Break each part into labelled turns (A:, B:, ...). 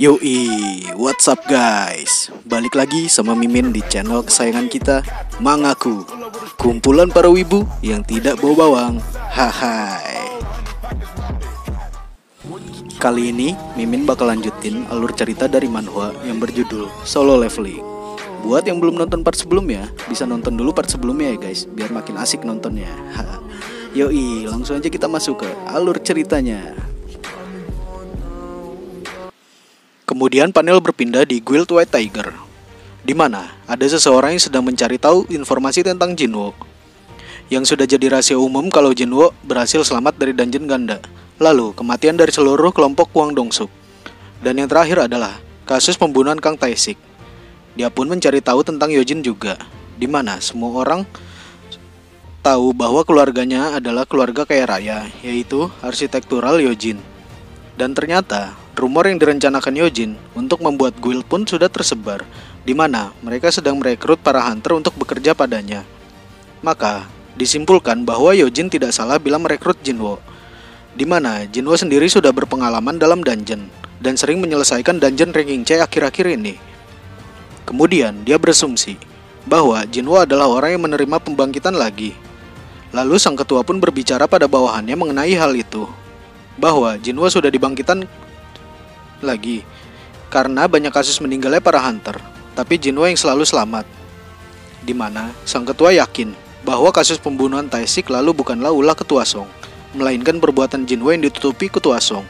A: Yoi, what's up guys? Balik lagi sama Mimin di channel kesayangan kita, Mangaku, kumpulan para wibu yang tidak bau bawang. Hai. Kali ini Mimin bakal lanjutin alur cerita dari manhwa yang berjudul Solo Leveling. Buat yang belum nonton part sebelumnya, bisa nonton dulu part sebelumnya ya guys, biar makin asik nontonnya. Yoi, langsung aja kita masuk ke alur ceritanya. Kemudian panel berpindah di Guild White Tiger, di mana ada seseorang yang sedang mencari tahu informasi tentang Jinwo, yang sudah jadi rahasia umum kalau Jinwo berhasil selamat dari dungeon ganda, lalu kematian dari seluruh kelompok Kwang Dong-suk, dan yang terakhir adalah kasus pembunuhan Kang Tae-sik. Dia pun mencari tahu tentang Yojin juga, di mana semua orang tahu bahwa keluarganya adalah keluarga kaya raya, yaitu arsitektural Yojin. Dan ternyata rumor yang direncanakan Yojin untuk membuat guild pun sudah tersebar, di mana mereka sedang merekrut para hunter untuk bekerja padanya. Maka disimpulkan bahwa Yojin tidak salah bila merekrut Jinwo, di mana Jinwo sendiri sudah berpengalaman dalam dungeon dan sering menyelesaikan dungeon ranking C akhir-akhir ini. Kemudian dia berasumsi bahwa Jinwo adalah orang yang menerima pembangkitan lagi. Lalu sang ketua pun berbicara pada bawahannya mengenai hal itu, bahwa Jinwo sudah dibangkitan lagi karena banyak kasus meninggalnya para hunter, tapi Jinwo yang selalu selamat. Di mana sang ketua yakin bahwa kasus pembunuhan Tae-sik lalu bukanlah ulah ketua Song, melainkan perbuatan Jinwo yang ditutupi ketua Song.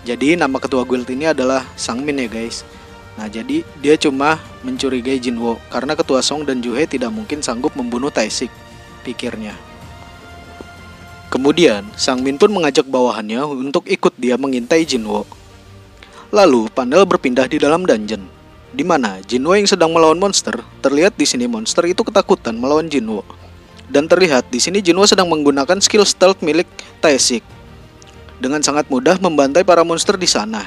A: Jadi nama ketua guild ini adalah Sangmin ya guys. Nah jadi dia cuma mencurigai Jinwo karena ketua Song dan Juhe tidak mungkin sanggup membunuh Tae-sik, pikirnya. Kemudian, Sangmin pun mengajak bawahannya untuk ikut dia mengintai Jinwo. Lalu, panel berpindah di dalam dungeon, di mana Jinwo yang sedang melawan monster, terlihat di sini monster itu ketakutan melawan Jinwo. Dan terlihat di sini Jinwo sedang menggunakan skill stealth milik Tae-sik, dengan sangat mudah membantai para monster di sana.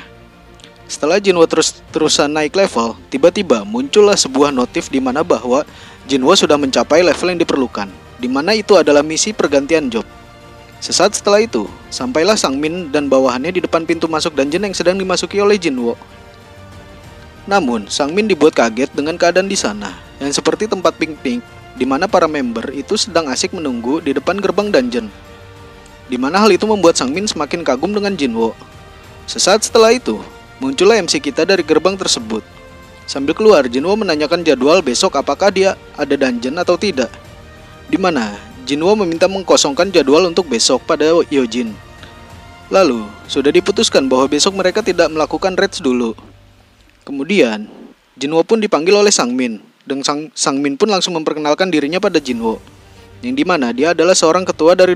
A: Setelah Jinwo terus-terusan naik level, tiba-tiba muncullah sebuah notif di mana bahwa Jinwo sudah mencapai level yang diperlukan, di mana itu adalah misi pergantian job. Sesaat setelah itu, sampailah Sangmin dan bawahannya di depan pintu masuk dungeon yang sedang dimasuki oleh Jinwo. Namun, Sangmin dibuat kaget dengan keadaan di sana, yang seperti tempat pink-pink, di mana para member itu sedang asik menunggu di depan gerbang dungeon. Di mana hal itu membuat Sangmin semakin kagum dengan Jinwo. Sesaat setelah itu, muncullah MC kita dari gerbang tersebut. Sambil keluar, Jinwo menanyakan jadwal besok apakah dia ada dungeon atau tidak. Di mana Jinwo meminta mengkosongkan jadwal untuk besok pada Yojin. Lalu, sudah diputuskan bahwa besok mereka tidak melakukan raids dulu. Kemudian, Jinwo pun dipanggil oleh Sangmin, dan Sangmin pun langsung memperkenalkan dirinya pada Jinwo, yang dimana dia adalah seorang ketua dari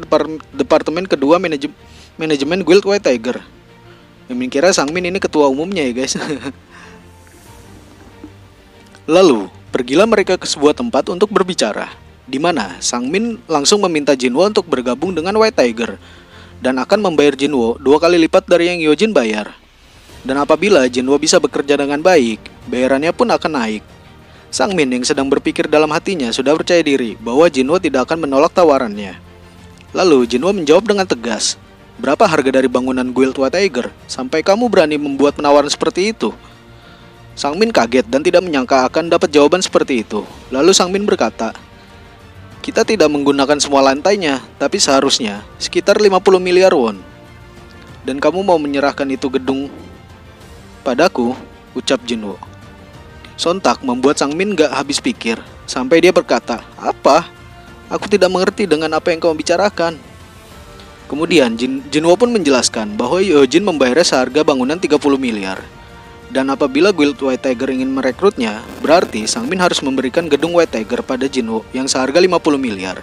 A: departemen kedua manajemen Guild White Tiger. Mimin kira Sangmin ini ketua umumnya ya guys. Lalu, pergilah mereka ke sebuah tempat untuk berbicara, di mana Sangmin langsung meminta Jinwo untuk bergabung dengan White Tiger dan akan membayar Jinwo 2 kali lipat dari yang Yojin bayar. Dan apabila Jinwo bisa bekerja dengan baik, bayarannya pun akan naik. Sangmin yang sedang berpikir dalam hatinya sudah percaya diri bahwa Jinwo tidak akan menolak tawarannya. Lalu Jinwo menjawab dengan tegas, "Berapa harga dari bangunan Guild White Tiger sampai kamu berani membuat penawaran seperti itu?" Sangmin kaget dan tidak menyangka akan dapat jawaban seperti itu. Lalu Sangmin berkata, "Kita tidak menggunakan semua lantainya, tapi seharusnya sekitar 50 miliar won. Dan kamu mau menyerahkan itu gedung padaku?" ucap Jinwo. Sontak membuat Sangmin gak habis pikir, sampai dia berkata, "Apa? Aku tidak mengerti dengan apa yang kamu bicarakan." Kemudian Jinwo pun menjelaskan bahwa Yojin membayarnya seharga bangunan 30 miliar. Dan apabila Guild White Tiger ingin merekrutnya, berarti Sangmin harus memberikan gedung White Tiger pada Jinwo yang seharga 50 miliar.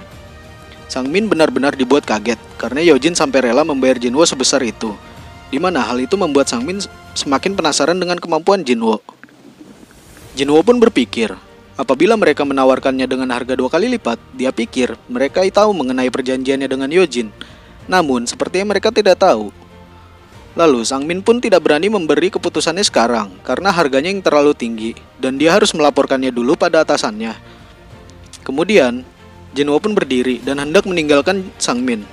A: Sangmin benar-benar dibuat kaget karena Yojin sampai rela membayar Jinwo sebesar itu, di mana hal itu membuat Sangmin semakin penasaran dengan kemampuan Jinwo. Jinwo pun berpikir, apabila mereka menawarkannya dengan harga 2 kali lipat, dia pikir mereka tahu mengenai perjanjiannya dengan Yojin. Namun, sepertinya mereka tidak tahu. Lalu Sangmin pun tidak berani memberi keputusannya sekarang karena harganya yang terlalu tinggi dan dia harus melaporkannya dulu pada atasannya. Kemudian Jinwo pun berdiri dan hendak meninggalkan Sangmin.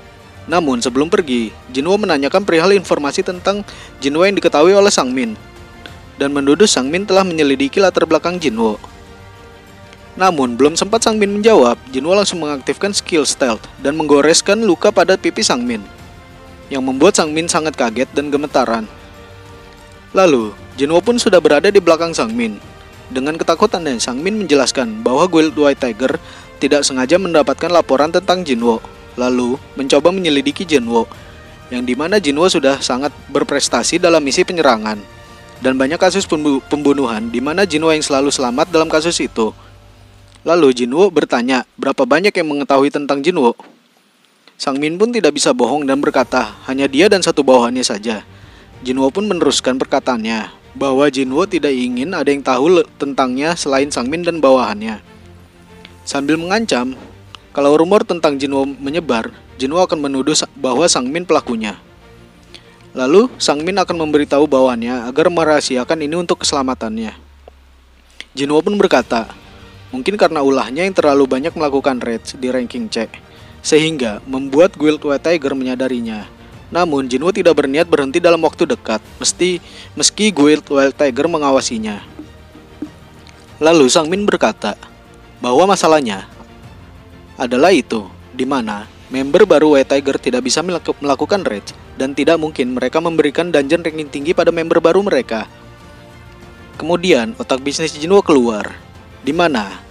A: Namun sebelum pergi, Jinwo menanyakan perihal informasi tentang Jinwo yang diketahui oleh Sangmin. dan menuduh Sang Min telah menyelidiki latar belakang Jinwo. Namun, belum sempat Sang Min menjawab, Jinwo langsung mengaktifkan skill stealth dan menggoreskan luka pada pipi Sang Min, yang membuat Sang Min sangat kaget dan gemetaran. Lalu, Jinwo pun sudah berada di belakang Sang Min. Dengan ketakutannya, Sang Min menjelaskan bahwa Guild White Tiger tidak sengaja mendapatkan laporan tentang Jinwo, lalu mencoba menyelidiki Jinwo, yang dimana Jinwo sudah sangat berprestasi dalam misi penyerangan, dan banyak kasus pembunuhan di mana Jinwo yang selalu selamat dalam kasus itu. Lalu Jinwo bertanya berapa banyak yang mengetahui tentang Jinwo. Sang Min pun tidak bisa bohong dan berkata hanya dia dan satu bawahannya saja. Jinwo pun meneruskan perkataannya bahwa Jinwo tidak ingin ada yang tahu tentangnya selain Sang Min dan bawahannya. Sambil mengancam kalau rumor tentang Jinwo menyebar, Jinwo akan menuduh bahwa Sang Min pelakunya. Lalu Sang Min akan memberitahu bawahannya agar merahasiakan ini untuk keselamatannya. Jinwo pun berkata, mungkin karena ulahnya yang terlalu banyak melakukan raids di ranking C, sehingga membuat Guild White Tiger menyadarinya. Namun Jinwo tidak berniat berhenti dalam waktu dekat, meski Guild White Tiger mengawasinya. Lalu Sang Min berkata bahwa masalahnya adalah itu, di mana member baru White Tiger tidak bisa melakukan raids, dan tidak mungkin mereka memberikan dungeon ranking tinggi pada member baru mereka. Kemudian otak bisnis Jinwo keluar, di mana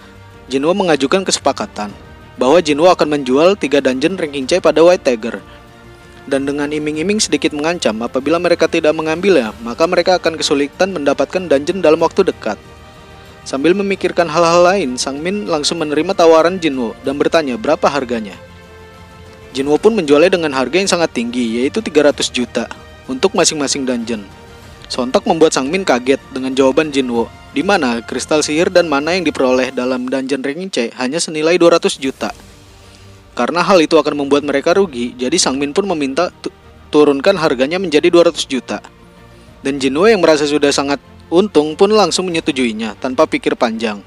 A: Jinwo mengajukan kesepakatan bahwa Jinwo akan menjual 3 dungeon ranking C pada White Tiger, dan dengan iming-iming sedikit mengancam apabila mereka tidak mengambilnya, maka mereka akan kesulitan mendapatkan dungeon dalam waktu dekat. Sambil memikirkan hal-hal lain, Sang Min langsung menerima tawaran Jinwo dan bertanya berapa harganya. Jinwo pun menjualnya dengan harga yang sangat tinggi, yaitu 300 juta untuk masing-masing dungeon. Sontak membuat Sang Min kaget dengan jawaban Jinwo, di mana kristal sihir dan mana yang diperoleh dalam dungeon ranking C hanya senilai 200 juta. Karena hal itu akan membuat mereka rugi, jadi Sang Min pun meminta turunkan harganya menjadi 200 juta. Dan Jinwo yang merasa sudah sangat untung pun langsung menyetujuinya tanpa pikir panjang.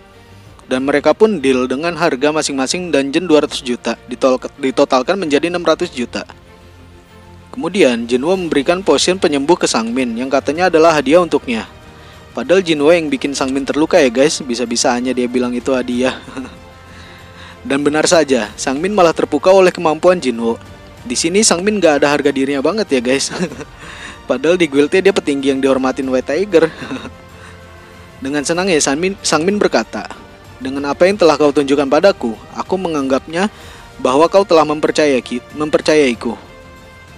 A: Dan mereka pun deal dengan harga masing-masing dungeon 200 juta, ditotalkan menjadi 600 juta. Kemudian Jinwo memberikan potion penyembuh ke Sang Min yang katanya adalah hadiah untuknya. Padahal Jinwo yang bikin Sang Min terluka ya guys, bisa-bisanya dia bilang itu hadiah. Dan benar saja, Sang Min malah terpukau oleh kemampuan Jinwo. Di sini Sang Min gak ada harga dirinya banget ya guys. Padahal di guildnya dia petinggi yang dihormatin White Tiger. Dengan senangnya Sang Min berkata, dengan apa yang telah kau tunjukkan padaku, aku menganggapnya bahwa kau telah mempercayaiku.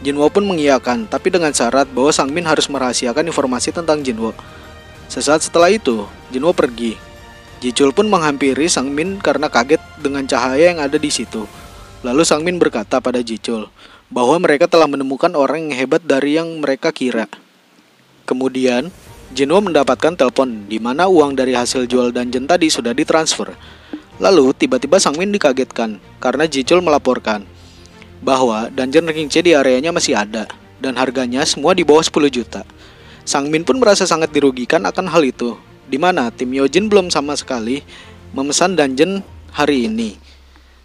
A: Jinwo pun mengiyakan, tapi dengan syarat bahwa Sang Min harus merahasiakan informasi tentang Jinwo. Sesaat setelah itu, Jinwo pergi. Jichul pun menghampiri Sang Min karena kaget dengan cahaya yang ada di situ. Lalu Sang Min berkata pada Jichul bahwa mereka telah menemukan orang yang hebat dari yang mereka kira. Kemudian, Jinwo mendapatkan telepon di mana uang dari hasil jual dungeon tadi sudah ditransfer. Lalu, tiba-tiba Sang Min dikagetkan karena Jichul melaporkan bahwa dungeon ranking C di areanya masih ada dan harganya semua di bawah 10 juta. Sang Min pun merasa sangat dirugikan akan hal itu, di mana tim Yojin belum sama sekali memesan dungeon hari ini.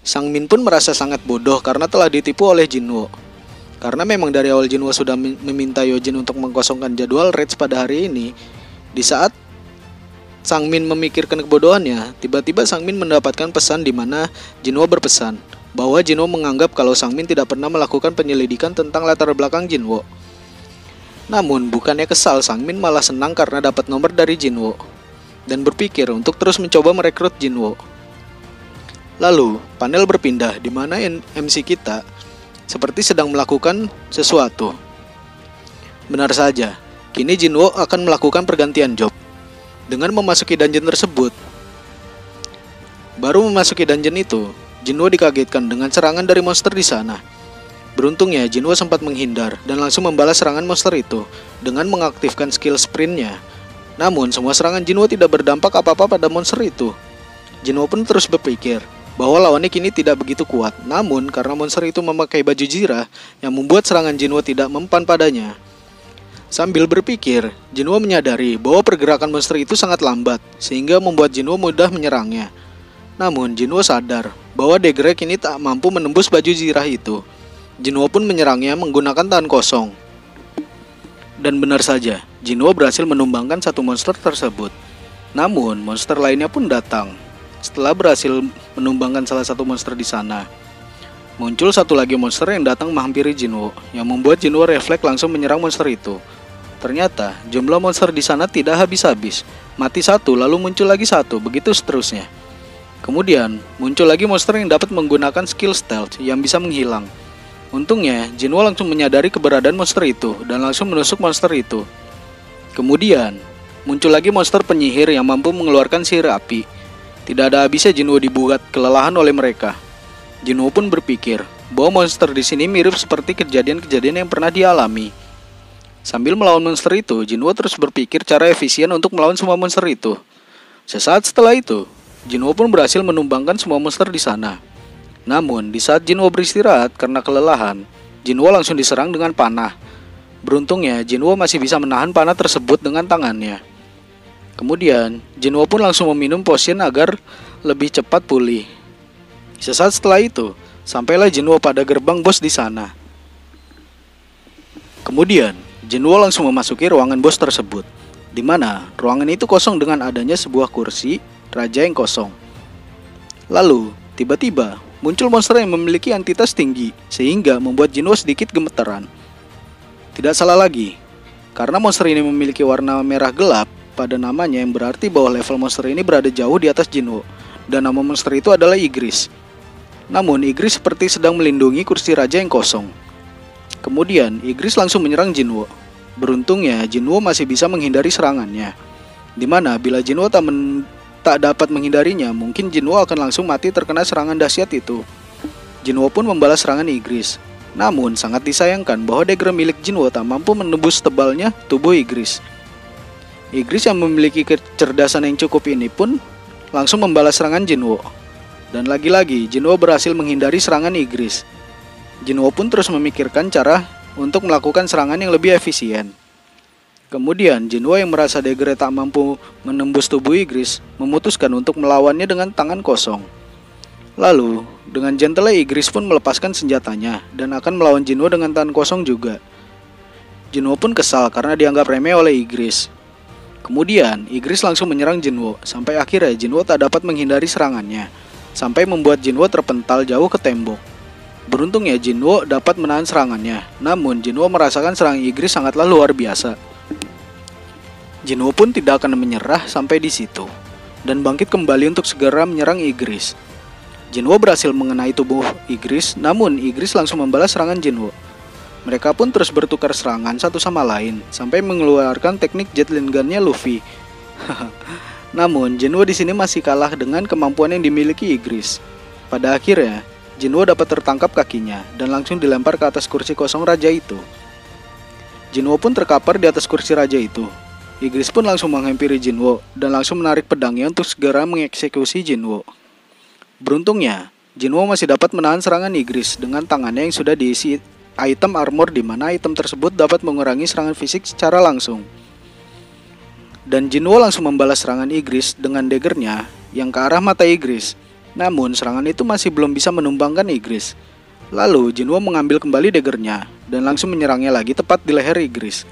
A: Sang Min pun merasa sangat bodoh karena telah ditipu oleh Jinwo. Karena memang dari awal Jinwo sudah meminta Yojin untuk mengkosongkan jadwal raids pada hari ini. Di saat Sang Min memikirkan kebodohannya, tiba-tiba Sang Min mendapatkan pesan di mana Jinwo berpesan bahwa Jinwo menganggap kalau Sang Min tidak pernah melakukan penyelidikan tentang latar belakang Jinwo. Namun bukannya kesal, Sang Min malah senang karena dapat nomor dari Jinwo dan berpikir untuk terus mencoba merekrut Jinwo. Lalu panel berpindah di mana MC kita seperti sedang melakukan sesuatu. Benar saja, kini Jinwo akan melakukan pergantian job dengan memasuki dungeon tersebut. Baru memasuki dungeon itu, Jinwo dikagetkan dengan serangan dari monster di sana. Beruntungnya Jinwo sempat menghindar dan langsung membalas serangan monster itu dengan mengaktifkan skill sprintnya. Namun semua serangan Jinwo tidak berdampak apa-apa pada monster itu. Jinwo pun terus berpikir bahwa lawannya kini tidak begitu kuat. Namun karena monster itu memakai baju Jirah yang membuat serangan Jinwo tidak mempan padanya. Sambil berpikir, Jinwo menyadari bahwa pergerakan monster itu sangat lambat sehingga membuat Jinwo mudah menyerangnya. Namun Jinwo sadar bahwa Degrek kini tak mampu menembus baju Jirah itu. Jinwo pun menyerangnya menggunakan tangan kosong. Dan benar saja, Jinwo berhasil menumbangkan satu monster tersebut. Namun, monster lainnya pun datang. Setelah berhasil menumbangkan salah satu monster di sana, muncul satu lagi monster yang datang menghampiri Jinwo, yang membuat Jinwo refleks langsung menyerang monster itu. Ternyata, jumlah monster di sana tidak habis-habis. Mati satu, lalu muncul lagi satu, begitu seterusnya. Kemudian, muncul lagi monster yang dapat menggunakan skill stealth yang bisa menghilang. Untungnya, Jinwo langsung menyadari keberadaan monster itu dan langsung menusuk monster itu. Kemudian, muncul lagi monster penyihir yang mampu mengeluarkan sihir api. Tidak ada habisnya Jinwo dibuat kelelahan oleh mereka. Jinwo pun berpikir bahwa monster di sini mirip seperti kejadian-kejadian yang pernah dialami. Sambil melawan monster itu, Jinwo terus berpikir cara efisien untuk melawan semua monster itu. Sesaat setelah itu, Jinwo pun berhasil menumbangkan semua monster di sana. Namun, di saat Jinwo beristirahat karena kelelahan, Jinwo langsung diserang dengan panah. Beruntungnya, Jinwo masih bisa menahan panah tersebut dengan tangannya. Kemudian, Jinwo pun langsung meminum potion agar lebih cepat pulih. Sesaat setelah itu, sampailah Jinwo pada gerbang bos di sana. Kemudian, Jinwo langsung memasuki ruangan bos tersebut, di mana ruangan itu kosong dengan adanya sebuah kursi raja yang kosong. Lalu, tiba-tiba muncul monster yang memiliki entitas tinggi, sehingga membuat Jinwo sedikit gemetaran. Tidak salah lagi, karena monster ini memiliki warna merah gelap pada namanya, yang berarti bahwa level monster ini berada jauh di atas Jinwo, dan nama monster itu adalah Igris. Namun, Igris seperti sedang melindungi kursi raja yang kosong. Kemudian, Igris langsung menyerang Jinwo. Beruntungnya, Jinwo masih bisa menghindari serangannya, dimana bila Jinwo tak dapat menghindarinya, mungkin Jinwo akan langsung mati terkena serangan dahsyat itu. Jinwo pun membalas serangan Igris. Namun, sangat disayangkan bahwa dagger milik Jinwo tak mampu menembus tebalnya tubuh Igris. Igris yang memiliki kecerdasan yang cukup ini pun langsung membalas serangan Jinwo. Dan lagi-lagi, Jinwo berhasil menghindari serangan Igris. Jinwo pun terus memikirkan cara untuk melakukan serangan yang lebih efisien. Kemudian, Jinwo yang merasa dagger tak mampu menembus tubuh Igris memutuskan untuk melawannya dengan tangan kosong. Lalu, dengan gentle Igris pun melepaskan senjatanya dan akan melawan Jinwo dengan tangan kosong juga. Jinwo pun kesal karena dianggap remeh oleh Igris. Kemudian, Igris langsung menyerang Jinwo, sampai akhirnya Jinwo tak dapat menghindari serangannya, sampai membuat Jinwo terpental jauh ke tembok. Beruntungnya Jinwo dapat menahan serangannya, namun Jinwo merasakan serangan Igris sangatlah luar biasa. Jinwo pun tidak akan menyerah sampai di situ, dan bangkit kembali untuk segera menyerang Igris. Jinwo berhasil mengenai tubuh Igris, namun Igris langsung membalas serangan Jinwo. Mereka pun terus bertukar serangan satu sama lain, sampai mengeluarkan teknik Gatling Gun-nya Luffy. Namun, Jinwo di sini masih kalah dengan kemampuan yang dimiliki Igris. Pada akhirnya, Jinwo dapat tertangkap kakinya, dan langsung dilempar ke atas kursi kosong raja itu. Jinwo pun terkapar di atas kursi raja itu. Igris pun langsung menghampiri Jinwo dan langsung menarik pedangnya untuk segera mengeksekusi Jinwo. Beruntungnya, Jinwo masih dapat menahan serangan Igris dengan tangannya yang sudah diisi item armor, di mana item tersebut dapat mengurangi serangan fisik secara langsung. Dan Jinwo langsung membalas serangan Igris dengan daggernya yang ke arah mata Igris. Namun, serangan itu masih belum bisa menumbangkan Igris. Lalu, Jinwo mengambil kembali daggernya dan langsung menyerangnya lagi tepat di leher Igris.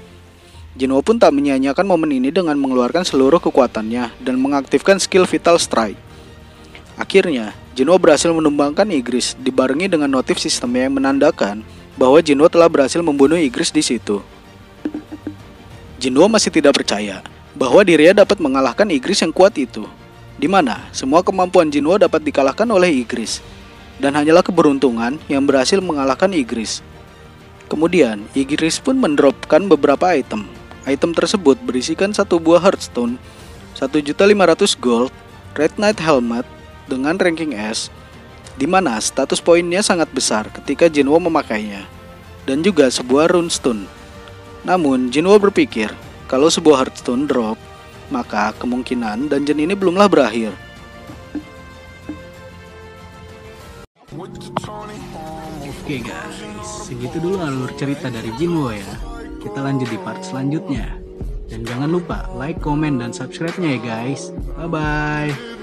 A: Jinwo pun tak menyia-nyiakan momen ini dengan mengeluarkan seluruh kekuatannya dan mengaktifkan skill Vital Strike. Akhirnya, Jinwo berhasil menumbangkan Igris dibarengi dengan notif sistemnya yang menandakan bahwa Jinwo telah berhasil membunuh Igris di situ. Jinwo masih tidak percaya bahwa dirinya dapat mengalahkan Igris yang kuat itu, di mana semua kemampuan Jinwo dapat dikalahkan oleh Igris, dan hanyalah keberuntungan yang berhasil mengalahkan Igris. Kemudian, Igris pun mendropkan beberapa item. Item tersebut berisikan satu buah Hearthstone, 1.500 gold, Red Knight Helmet dengan ranking S, di mana status poinnya sangat besar ketika Jinwo memakainya, dan juga sebuah Runestone. Namun, Jinwo berpikir, kalau sebuah Hearthstone drop, maka kemungkinan dungeon ini belumlah berakhir. Oke guys, segitu dulu alur cerita dari Jinwo ya. Kita lanjut di part selanjutnya. Dan jangan lupa like, komen, dan subscribe-nya ya guys. Bye-bye.